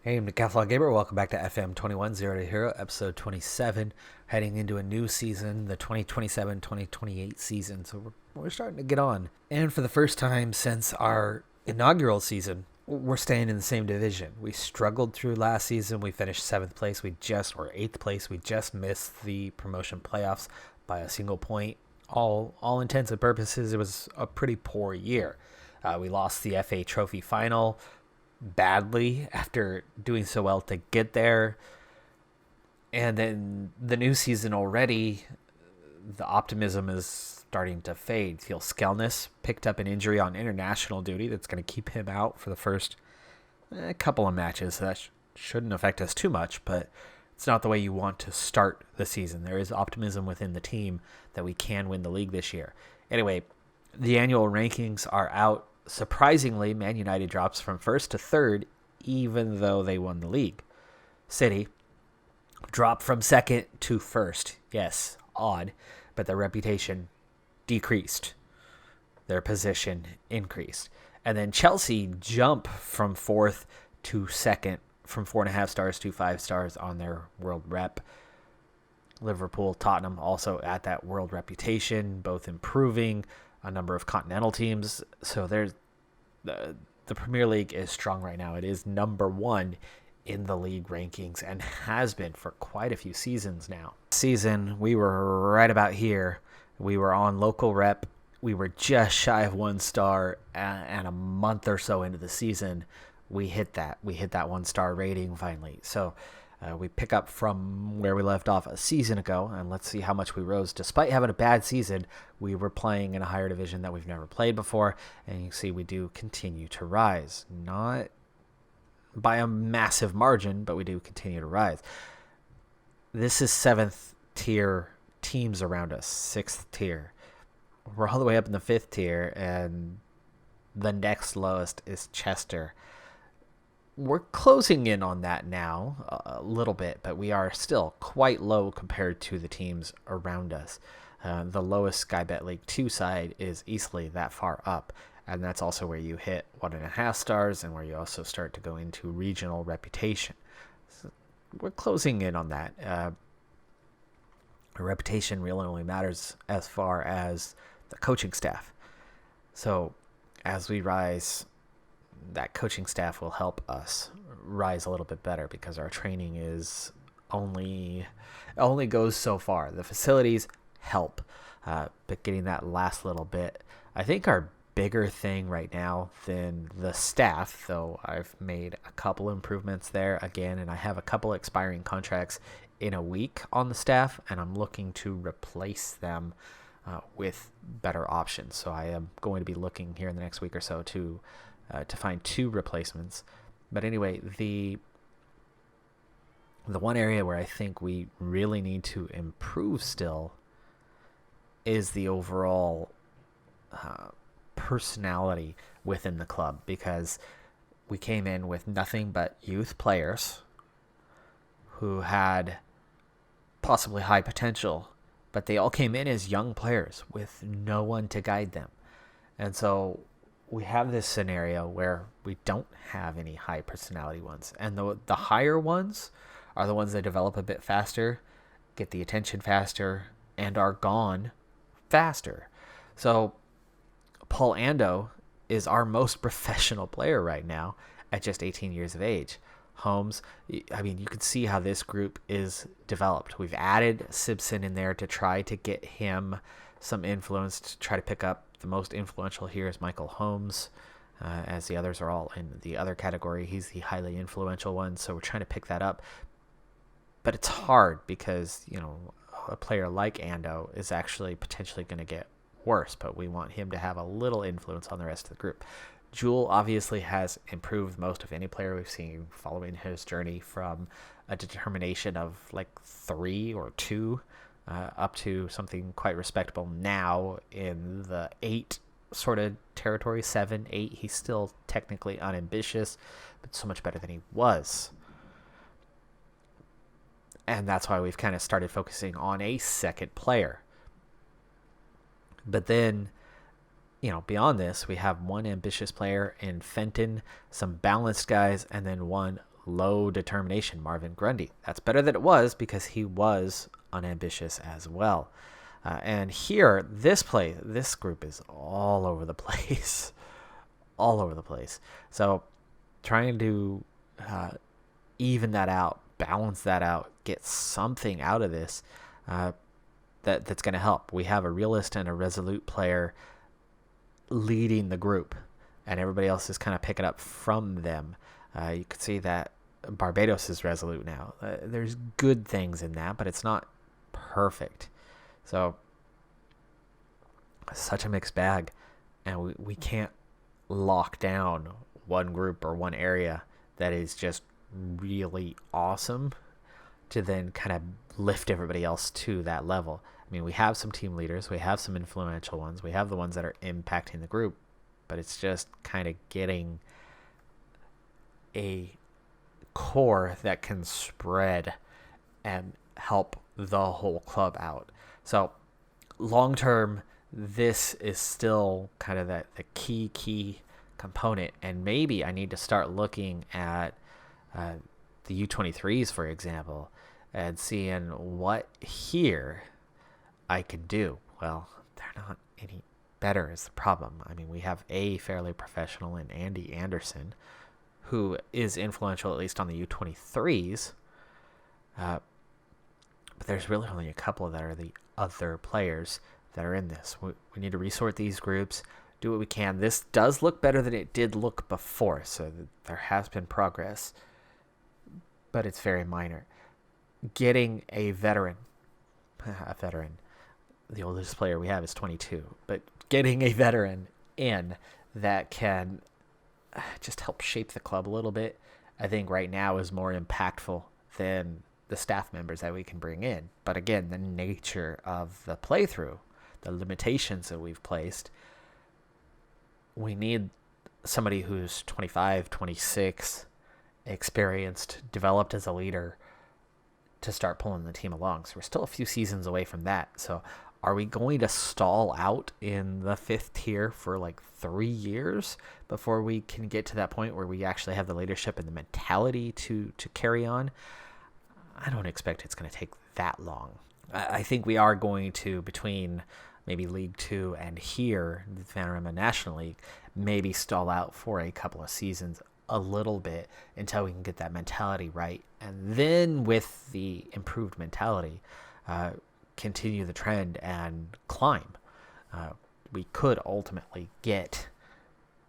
Hey, I'm Decathlon Gamer. Welcome back to FM21 Zero to Hero, episode 27. Heading into a new season, the 2027-2028 season. So we're starting to get on. And for the first time since our inaugural season, we're staying in the same division. We struggled through last season. We finished 7th place. Or 8th place. We just missed the promotion playoffs by a single point. All intents and purposes, it was a pretty poor year. We lost the FA Trophy final badly after doing so well to get there. And then the new season already, the optimism is starting to fade. Phil Skelness picked up an injury on international duty that's going to keep him out for the first couple of matches. So that shouldn't affect us too much, but it's not the way you want to start the season. There is optimism within the team that we can win the league this year. Anyway, the annual rankings are out. Surprisingly, Man United drops from 1st to 3rd, even though they won the league. City dropped from 2nd to 1st. Yes, odd, but their reputation decreased. Their position increased. And then Chelsea jump from 4th to 2nd, from 4.5 stars to 5 stars on their world rep. Liverpool, Tottenham also at that world reputation, both improving. A number of continental teams. So there's the Premier League is strong right now. It is number 1 in the league rankings and has been for quite a few seasons now. Season, we were right about here. We were on local rep. We were just shy of 1 star, and a month or so into the season, we hit that. We hit that 1-star rating finally. So we pick up from where we left off a season ago, and let's see how much we rose. Despite having a bad season, we were playing in a higher division that we've never played before, and you can see we do continue to rise. Not by a massive margin, but we do continue to rise. This is 7th tier teams around us, 6th tier. We're all the way up in the 5th tier, and the next lowest is Chester. We're closing in on that now a little bit, but we are still quite low compared to the teams around us. The lowest Sky Bet League 2 side is easily that far up, and that's also where you hit 1.5 stars and where you also start to go into regional reputation. So we're closing in on that. Reputation really only matters as far as the coaching staff. So as we rise, that coaching staff will help us rise a little bit better because our training is only goes so far. The facilities help, but getting that last little bit, I think our bigger thing right now than the staff, though I've made a couple improvements there again, and I have a couple expiring contracts in a week on the staff, and I'm looking to replace them with better options. So I am going to be looking here in the next week or so to find 2 replacements. But anyway, the one area where I think we really need to improve still is the overall personality within the club, because we came in with nothing but youth players who had possibly high potential, but they all came in as young players with no one to guide them. And so we have this scenario where we don't have any high personality ones. And the higher ones are the ones that develop a bit faster, get the attention faster, and are gone faster. So Paul Ando is our most professional player right now at just 18 years of age. Holmes, I mean, you can see how this group is developed. We've added Simpson in there to try to get him some influence, to try to pick up. The most influential here is Michael Holmes, as the others are all in the other category. He's the highly influential one, so we're trying to pick that up. But it's hard because, a player like Ando is actually potentially going to get worse, but we want him to have a little influence on the rest of the group. Jewel obviously has improved most of any player we've seen following his journey from a determination of like 3 or 2 up to something quite respectable now in the 8 sort of territory, 7, 8. He's still technically unambitious, but so much better than he was. And that's why we've kind of started focusing on a second player. But then, beyond this, we have one ambitious player in Fenton, some balanced guys, and then one low determination Marvin Grundy. That's better than it was because he was unambitious as well. And here, this group is all over the place. All over the place. So trying to even that out, balance that out, get something out of this that's going to help. We have a realist and a resolute player leading the group, and everybody else is kind of picking up from them. You could see that Barbados is resolute now. There's good things in that, but it's not perfect. So such a mixed bag, and we can't lock down one group or one area that is just really awesome to then kind of lift everybody else to that level. I mean, we have some team leaders, we have some influential ones, we have the ones that are impacting the group, but it's just kind of getting a core that can spread and help the whole club out. So long term, this is still kind of the key component, and maybe I need to start looking at the U23s, for example, and seeing what here I can do. Well, they're not any better is the problem. I mean, we have a fairly professional in Andy Anderson, who is influential at least on the U23s, but there's really only a couple that are the other players that are in this. We need to resort these groups, do what we can. This does look better than it did look before, so there has been progress, but it's very minor. Getting a veteran, the oldest player we have is 22, but getting a veteran in that can just help shape the club a little bit, I think right now is more impactful than the staff members that we can bring in. But again, the nature of the playthrough, the limitations that we've placed, we need somebody who's 25, 26, experienced, developed as a leader to start pulling the team along. So we're still a few seasons away from that. So are we going to stall out in the 5th tier for like 3 years before we can get to that point where we actually have the leadership and the mentality to carry on? I don't expect it's going to take that long. I think we are going to, between maybe League 2 and here, the Panorama National League, maybe stall out for a couple of seasons a little bit until we can get that mentality right. And then with the improved mentality, continue the trend and climb. We could ultimately get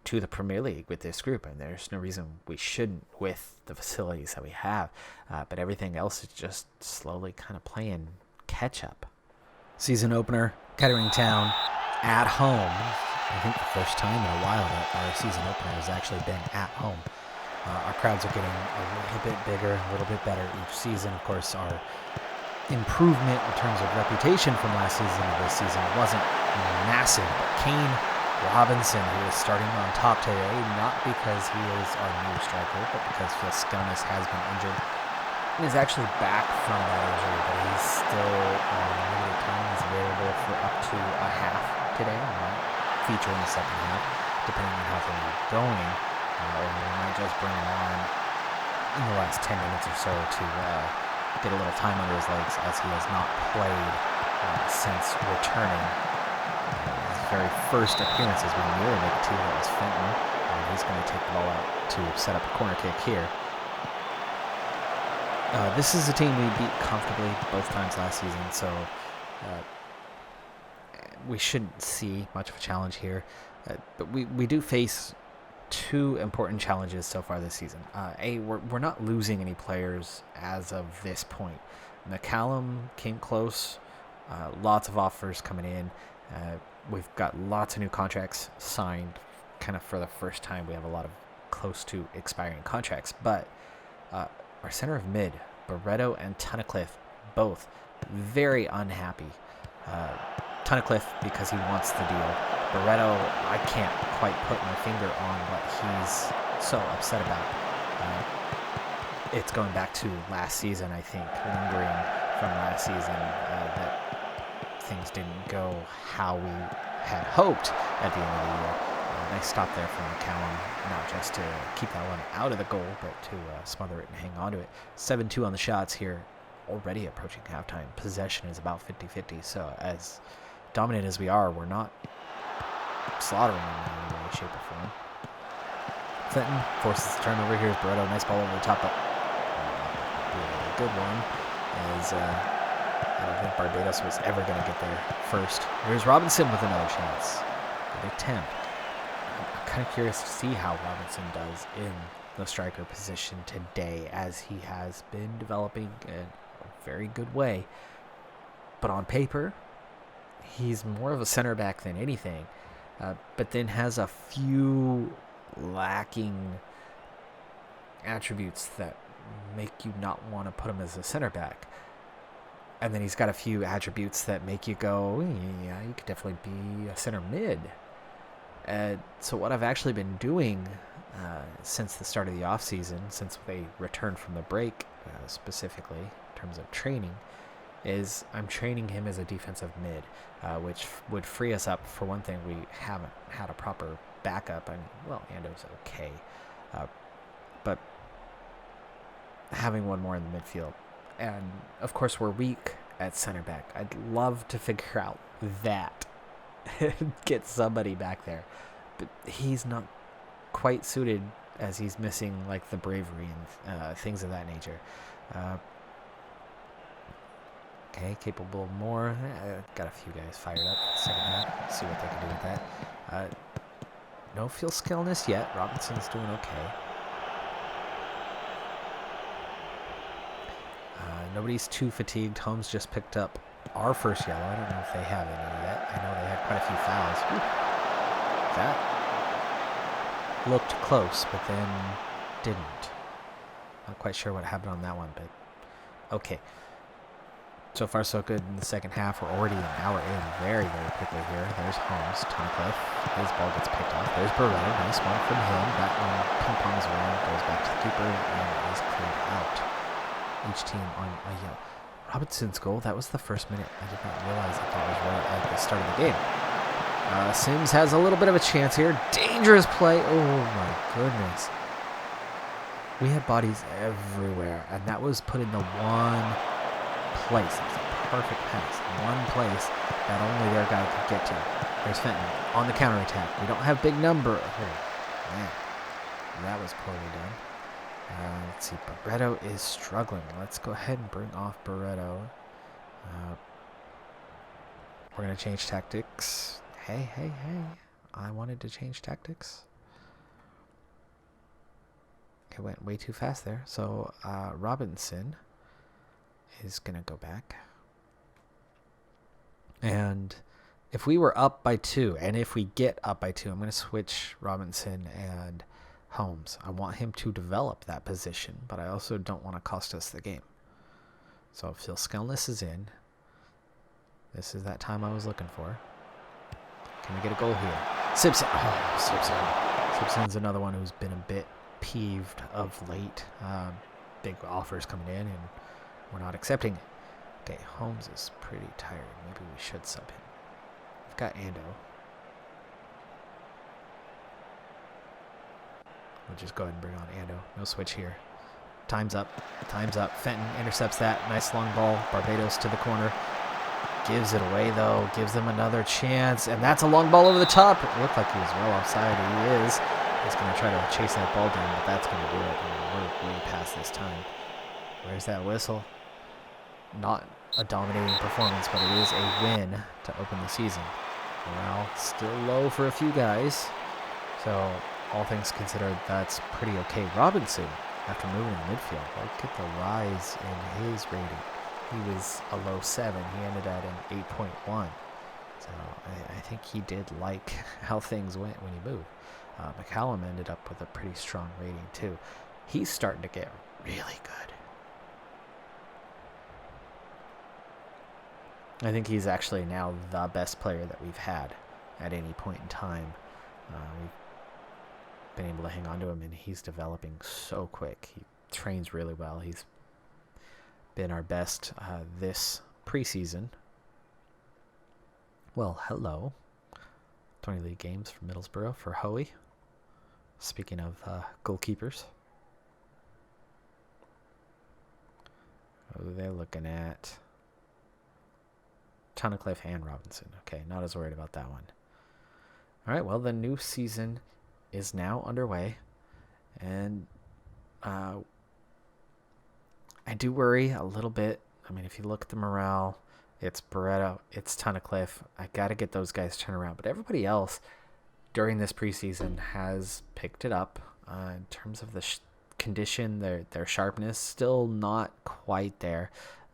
to the Premier League with this group, and there's no reason we shouldn't with the facilities that we have. But everything else is just slowly kind of playing catch up. Season opener, Kettering Town at home. I think the first time in a while that our season opener has actually been at home. Our crowds are getting a little bit bigger, a little bit better each season. Of course, our improvement in terms of reputation from last season to this season wasn't massive, but Kane Robinson, who is starting on top today, not because he is our new striker, but because Phil Skelnis has been injured and is actually back from that injury, but he's still on limited time. He's available for up to a half today. He might feature in the second half, depending on how things are going, or we might just bring him on in the last 10 minutes or so to get a little time under his legs, as he has not played since returning. His very first appearance, as we nearly make it to, that was Fenton. He's going to take the ball out to set up a corner kick here. This is a team we beat comfortably both times last season, so we shouldn't see much of a challenge here. But we do face two important challenges so far this season. We're not losing any players as of this point. McCallum came close. Lots of offers coming in. We've got lots of new contracts signed. Kind of for the first time, we have a lot of close to expiring contracts. But our center of mid, Barreto and Tunnicliffe, both very unhappy. Tunnicliffe because he wants the deal. Barreto, I can't quite put my finger on what he's so upset about. It's going back to last season, I think, lingering from last season, that things didn't go how we had hoped at the end of the year. Nice stop there from McCallum, not just to keep that one out of the goal, but to smother it and hang on to it. 7-2 on the shots here, already approaching halftime. Possession is about 50-50, so as dominant as we are, we're not slaughtering them in any way, shape, or form. Fenton forces the turnover. Here's Barreto. Nice ball over the top, but a good one. As I don't think Barbados was ever going to get there first. Here's Robinson with another chance. Good attempt. I'm kind of curious to see how Robinson does in the striker position today, as he has been developing in a very good way. But on paper, he's more of a center back than anything, but then has a few lacking attributes that make you not want to put him as a center back. And then he's got a few attributes that make you go, yeah, you could definitely be a center mid. So what I've actually been doing since the start of the offseason, since they returned from the break specifically in terms of training, is I'm training him as a defensive mid, which would free us up. For one thing, we haven't had a proper backup. I mean, well, Ando's okay, but having one more in the midfield. And, of course, we're weak at center back. I'd love to figure out that and get somebody back there. But he's not quite suited, as he's missing, like, the bravery and things of that nature. Okay, capable of more. Got a few guys fired up. Second half. See what they can do with that. No field skillness yet. Robinson's doing okay. Nobody's too fatigued. Holmes just picked up our first yellow. I don't know if they have any yet. I know they had quite a few fouls. Ooh. That looked close, but then didn't. Not quite sure what happened on that one, but okay. So far, so good in the second half. We're already an hour in very, very quickly here. There's Holmes, Tunnicliffe. His ball gets picked off. There's Barreto. Nice one from him. That one ping-pongs around, goes back to the keeper, and is cleared out. Each team on a yellow. Robinson's goal, that was the first minute. I did not realize that was right at the start of the game. Sims has a little bit of a chance here. Dangerous play. Oh, my goodness. We had bodies everywhere, and that was put in the one place. It was a perfect pass. One place that only their guy could get to. There's Fenton on the counterattack. We don't have big number. Oh, man. That was poorly done. Let's see. Barreto is struggling. Let's go ahead and bring off Barreto. We're going to change tactics. Hey. I wanted to change tactics. Okay, went way too fast there. So, Robinson is going to go back. And if we were up by 2, and if we get up by 2, I'm going to switch Robinson and Holmes. I want him to develop that position, but I also don't want to cost us the game. So Phil Skellness is in. This is that time I was looking for. Can we get a goal here? Simpson. Oh, Simpson. Simpson's another one who's been a bit peeved of late. Big offers coming in, and we're not accepting it. Okay, Holmes is pretty tired. Maybe we should sub him. We've got Ando. We'll just go ahead and bring on Ando. No switch here. Time's up. Fenton intercepts that. Nice long ball. Barbados to the corner. Gives it away, though. Gives them another chance. And that's a long ball over the top. It looked like he was well offside. He is. He's going to try to chase that ball down, but that's going to do it. We're way past this time. Where's that whistle? Not a dominating performance, but it is a win to open the season. Morale still low for a few guys. So all things considered, that's pretty okay. Robinson, after moving in midfield, look at the rise in his rating. He was a low 7. He ended at an 8.1. So I think he did like how things went when he moved. McCallum ended up with a pretty strong rating too. He's starting to get really good. I think he's actually now the best player that we've had at any point in time. We've been able to hang on to him, and he's developing so quick. He trains really well. He's been our best this preseason. Well, hello. 20 league games for Middlesbrough for Hoey. Speaking of goalkeepers. Oh, they're looking at Tunnicliffe and Robinson. Okay, not as worried about that one. All right, well, the new season is now underway. And I do worry a little bit. I mean, if you look at the morale, it's Barreto, it's Tunnicliffe. I got to get those guys turned around. But everybody else during this preseason has picked it up. In terms of the condition, their sharpness, still not quite there.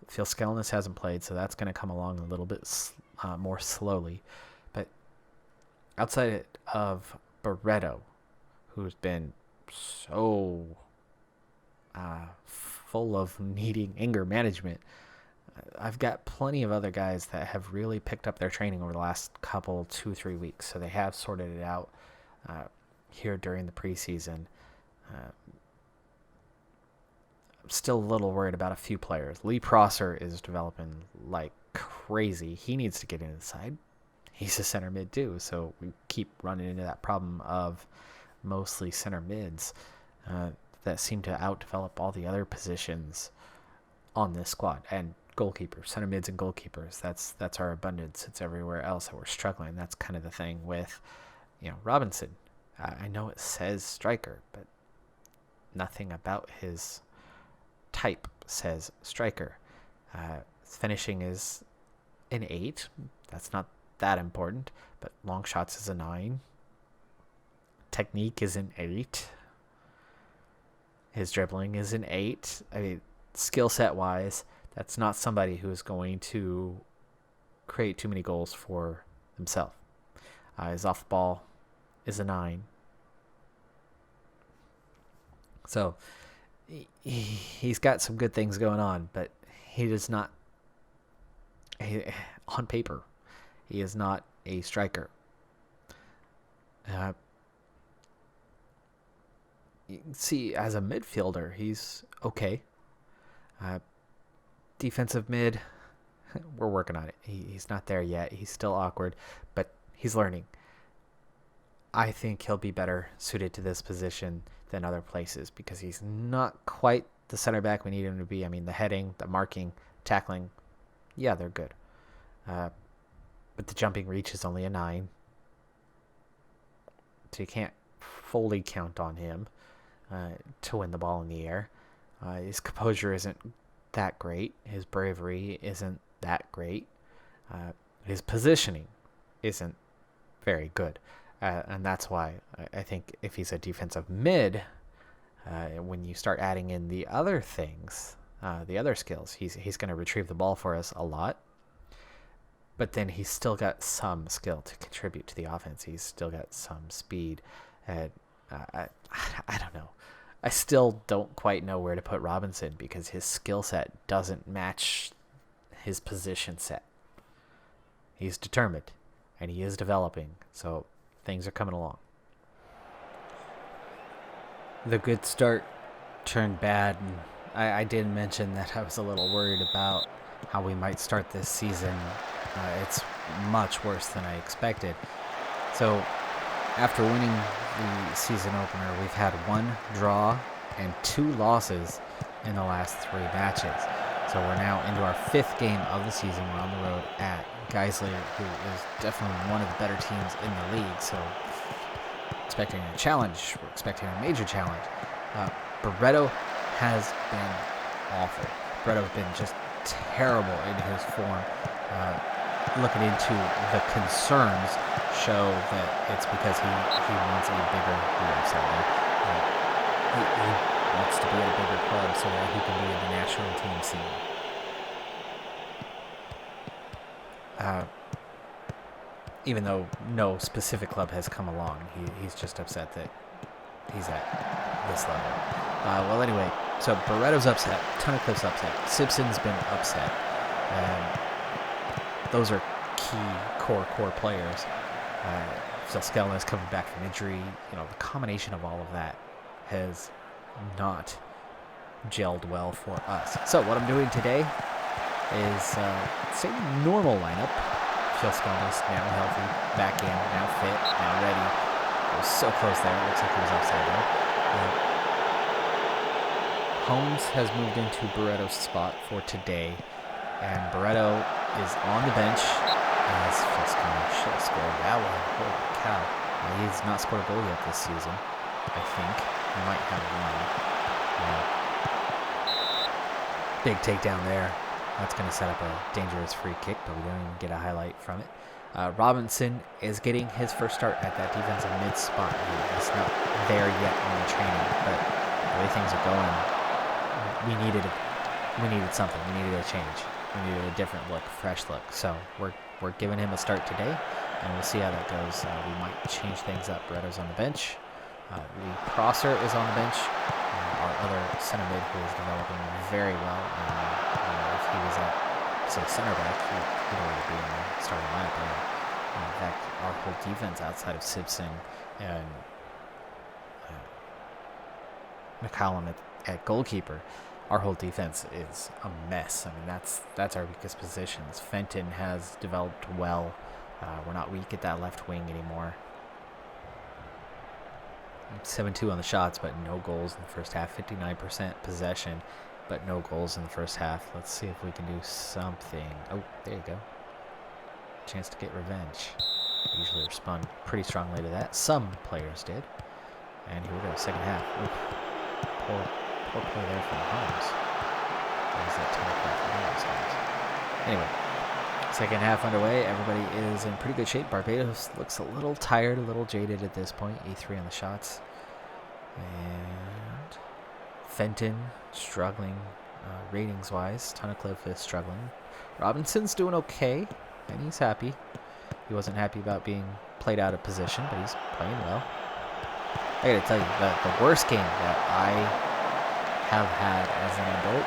Phil Skelnis hasn't played, so that's going to come along a little bit more slowly. But outside of Barreto, who's been so full of needing anger management, I've got plenty of other guys that have really picked up their training over the last couple, 2-3 weeks. So they have sorted it out here during the preseason. I'm still a little worried about a few players. Lee Prosser is developing like crazy. He needs to get inside. He's a center mid too, so we keep running into that problem of mostly center mids that seem to outdevelop all the other positions on this squad. And goalkeepers, center mids and goalkeepers, that's our abundance. It's everywhere else that we're struggling. That's kind of the thing with, Robinson. I know it says striker, but nothing about his type says striker. Finishing is an 8. That's not that important, but long shots is a 9. Technique is an 8. His dribbling is an 8. I mean, skill set wise, that's not somebody who is going to create too many goals for himself. His off the ball is a 9. So he's got some good things going on, but he does not, on paper, he is not a striker. You can see as a midfielder, he's okay. Defensive mid, we're working on it. He's not there yet. He's still awkward, but he's learning. I think he'll be better suited to this position than other places because he's not quite the center back we need him to be. I mean, the heading, the marking, tackling, yeah, they're good. But the jumping reach is only a 9. So you can't fully count on him to win the ball in the air. His composure isn't that great. His bravery isn't that great. His positioning isn't very good. And that's why I think if he's a defensive mid, when you start adding in the other things, the other skills, he's going to retrieve the ball for us a lot. But then he's still got some skill to contribute to the offense. He's still got some speed. I don't know. I still don't quite know where to put Robinson because his skill set doesn't match his position set. He's determined, and he is developing, so things are coming along. The good start turned bad, and I did mention that I was a little worried about how we might start this season. It's much worse than I expected. So after winning the season opener, we've had 1 draw and 2 losses in the last 3 matches. So we're now into our 5th game of the season. We're on the road at Geisley, who is definitely one of the better teams in the league. So expecting a challenge. We're expecting a major challenge. Barreto has been awful. Barreto's been just terrible in his form. Looking into the concerns show that it's because he wants a bigger he wants to be at a bigger club so that he can be in the national team scene. Even though no specific club has come along, he's just upset that he's at this level. Well, anyway, so Barreto's upset, Tunnicliffe's upset, Simpson's been upset. Those are key core players. Phil Skelnis coming back from injury. The combination of all of that has not gelled well for us. So what I'm doing today is same normal lineup Philsconis now healthy, back in, now fit, now ready. It was so close there. It looks like he was offside there. Holmes has moved into Barretto's spot for today, and Barretto is on the bench as Philsconis should have scored that one. Holy cow. He's not scored a goal yet this season, I think. He might have one. Big takedown there. That's going to set up a dangerous free kick, but we don't even get a highlight from it. Robinson is getting his first start at that defensive mid spot. He's not there yet on the training, but the way things are going, we needed something. We needed a change. We needed a different look, fresh look. So we're giving him a start today, and we'll see how that goes. We might change things up. Barretto's on the bench. Lee Prosser is on the bench. Our other center mid who is developing very well. If he was at, say, center back, he'd already be in the starting lineup. In fact, our whole defense outside of Simpson and McCallum at goalkeeper, our whole defense is a mess. I mean, that's our weakest positions. Fenton has developed well. We're not weak at that left wing anymore. 7-2 on the shots, but no goals in the first half. 59% possession, but no goals in the first half. Let's see if we can do something. Oh, there you go. Chance to get revenge. Usually respond pretty strongly to that. Some players did. And here we go, second half. Oof. Poor play there from Holmes. What is that Holmes? Anyway, second half underway. Everybody is in pretty good shape. Barbados looks a little tired, a little jaded at this point. E3 on the shots. And Fenton struggling ratings-wise. Tunnicliffe is struggling. Robinson's doing okay, and he's happy. He wasn't happy about being played out of position, but he's playing well. I gotta tell you, the worst game that I have had as an adult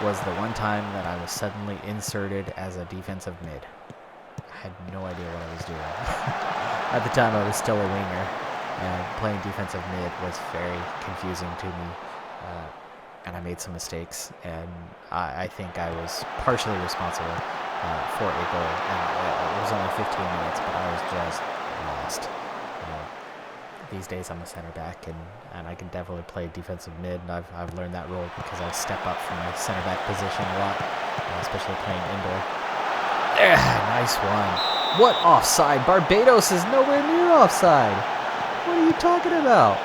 was the one time that I was suddenly inserted as a defensive mid. I had no idea what I was doing. At the time, I was still a winger, and playing defensive mid was very confusing to me, and I made some mistakes, and I think I was partially responsible for a goal, and it was only 15 minutes, but I was just lost. These days I'm a center back, and I can definitely play defensive mid, and I've learned that role because I step up from my center back position a lot, especially playing indoor. Nice one. What offside? Barbados is nowhere near offside. What are you talking about?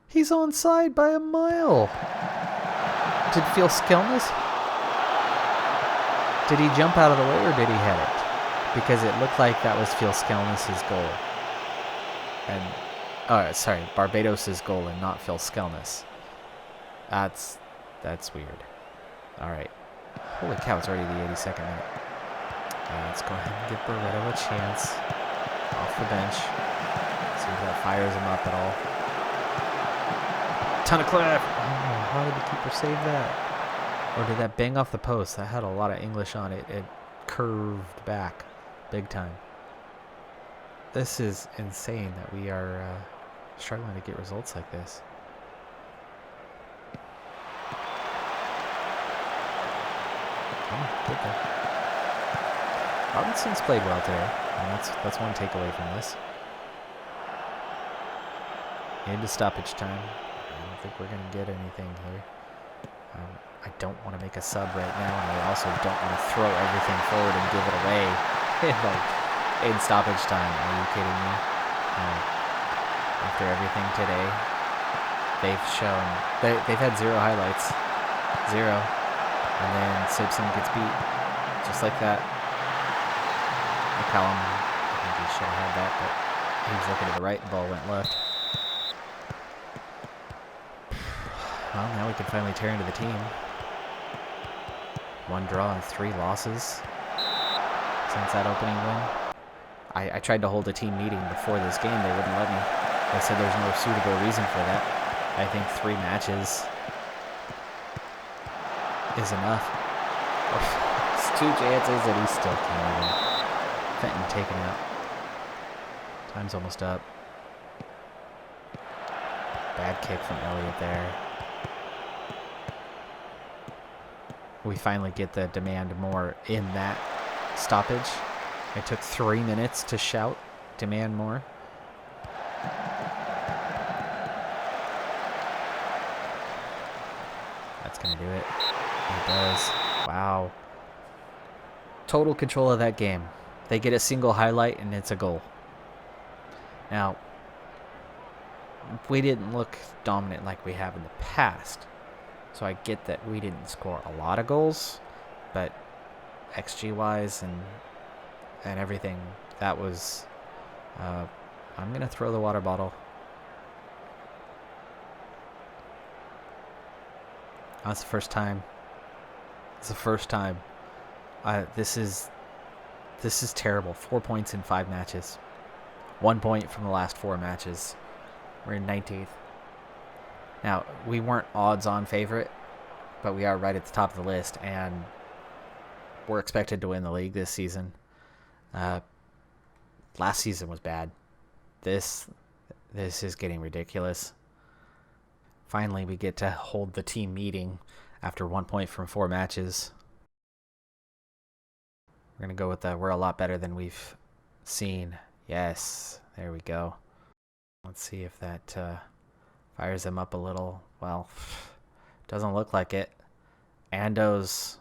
He's onside by a mile. Did Philsconis? Did he jump out of the way or did he head it? Because it looked like that was Philsconis' goal. And Barbados' goal and not Philsconis. That's weird. All right. Holy cow, it's already the 82nd minute. Let's go ahead and give Barretto a chance. Off the bench. See if that fires him up at all. Tunnicliffe! Oh, how did the keeper save that? Or did that bang off the post? That had a lot of English on it. It curved back big time. This is insane that we are struggling to get results like this. Oh, good though. Robinson's played well today, and that's one takeaway from this. Into stoppage time. I don't think we're going to get anything here. I don't want to make a sub right now, and I also don't want to throw everything forward and give it away in stoppage time. Are you kidding me? After everything today, they've shown they've had 0 highlights, 0, and then Simpson gets beat just like that. McCallum, I think he should have had that, but he was looking to the right, the ball went left. Well, now we can finally tear into the team. 1 draw and 3 losses since that opening win. I tried to hold a team meeting before this game. They wouldn't let me. They said there's no suitable reason for that. I think 3 matches is enough. It's 2 chances and he's still can't even. Fenton taken out. Time's almost up. Bad kick from Elliott there. We finally get the demand more in that stoppage. It took 3 minutes to shout, demand more. That's going to do it. It does. Wow. Total control of that game. They get a single highlight and it's a goal. Now, we didn't look dominant like we have in the past. So I get that we didn't score a lot of goals, but XG-wise and everything, that was... I'm going to throw the water bottle. That's the first time. It's the first time. This is terrible. 4 points in 5 matches. 1 point from the last 4 matches. We're in 19th. Now, we weren't odds-on favorite, but we are right at the top of the list, and we're expected to win the league this season. Last season was bad. This is getting ridiculous. Finally, we get to hold the team meeting after 1 point from 4 matches. We're going to go with the we're a lot better than we've seen. Yes, there we go. Let's see if that fires them up a little. Well, doesn't look like it. Ando's...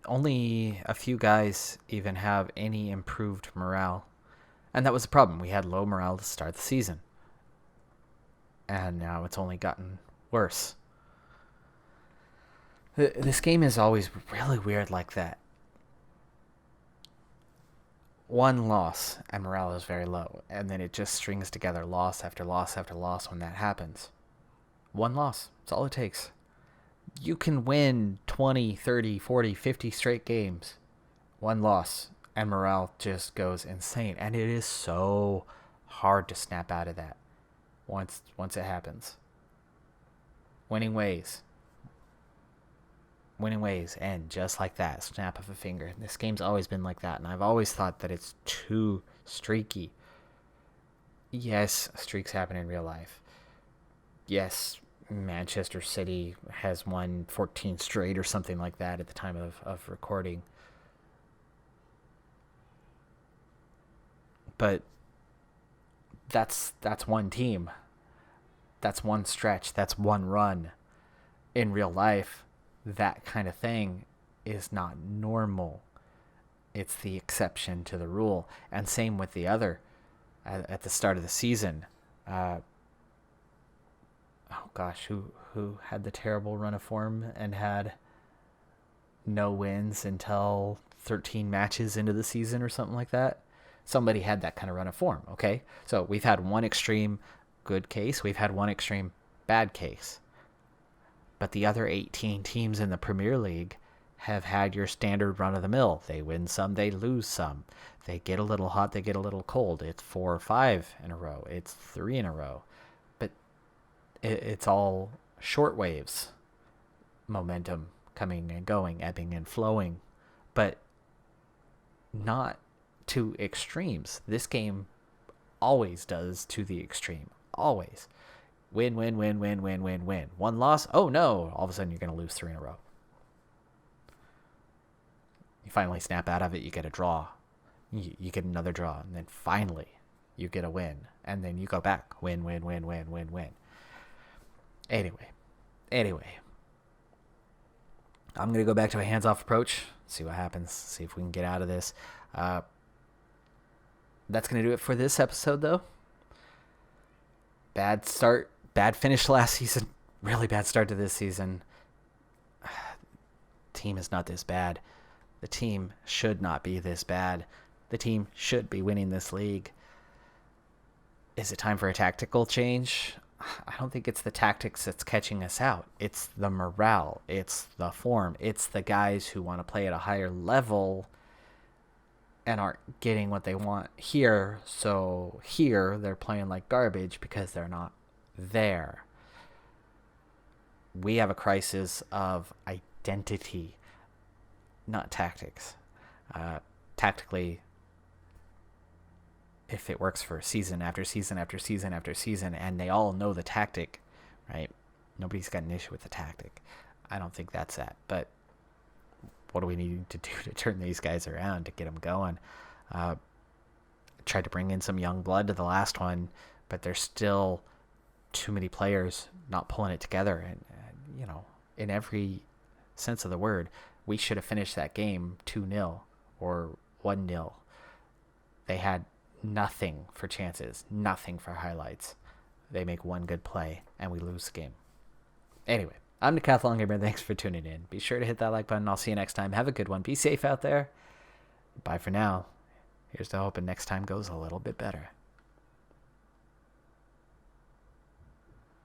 only a few guys even have any improved morale. And that was the problem. We had low morale to start the season. And now it's only gotten worse. This game is always really weird like that. One loss and morale is very low. And then it just strings together loss after loss after loss when that happens. One loss. That's all it takes. You can win 20, 30, 40, 50 straight games. One loss and morale just goes insane. And it is so hard to snap out of that once it happens. Winning ways end just like that. Snap of a finger. This game's always been like that, and I've always thought that it's too streaky. Yes, streaks happen in real life. Yes, Manchester City has won 14 straight or something like that at the time of recording. But that's one team. That's one stretch. That's one run. In real life, that kind of thing is not normal. It's the exception to the rule. And same with the other. At the start of the season, oh gosh, who had the terrible run of form and had no wins until 13 matches into the season or something like that? Somebody had that kind of run of form, okay? So we've had one extreme good case. We've had one extreme bad case. But the other 18 teams in the Premier League have had your standard run-of-the-mill. They win some, they lose some. They get a little hot, they get a little cold. It's 4 or 5 in a row. It's 3 in a row. But it's all short waves. Momentum coming and going, ebbing and flowing. But not to extremes. This game always does to the extreme. Always. Win. One loss, oh no, all of a sudden you're going to lose 3 in a row. You finally snap out of it, you get a draw. You get another draw, and then finally you get a win. And then you go back. Win. Anyway. I'm going to go back to a hands-off approach, see what happens, see if we can get out of this. That's going to do it for this episode, though. Bad start, bad finish last season, really bad start to this season. Team is not this bad. The team should not be this bad. The team should be winning this league. Is it time for a tactical change? I don't think it's the tactics that's catching us out. It's the morale. It's the form. It's the guys who want to play at a higher level and aren't getting what they want here. So here they're playing like garbage because they're not there. We have a crisis of identity, not tactics. Tactically, if it works for season after season after season after season, and they all know the tactic, right? Nobody's got an issue with the tactic. I don't think that's that. But what do we need to do to turn these guys around, to get them going? Tried to bring in some young blood to the last one, but there's still too many players not pulling it together. And in every sense of the word, we should have finished that game 2-0 or 1-0. They had nothing for chances, nothing for highlights. They make one good play, and we lose the game. Anyway, I'm Decathlon Gamer. Thanks for tuning in. Be sure to hit that like button. I'll see you next time. Have a good one. Be safe out there. Bye for now. Here's to hoping next time goes a little bit better.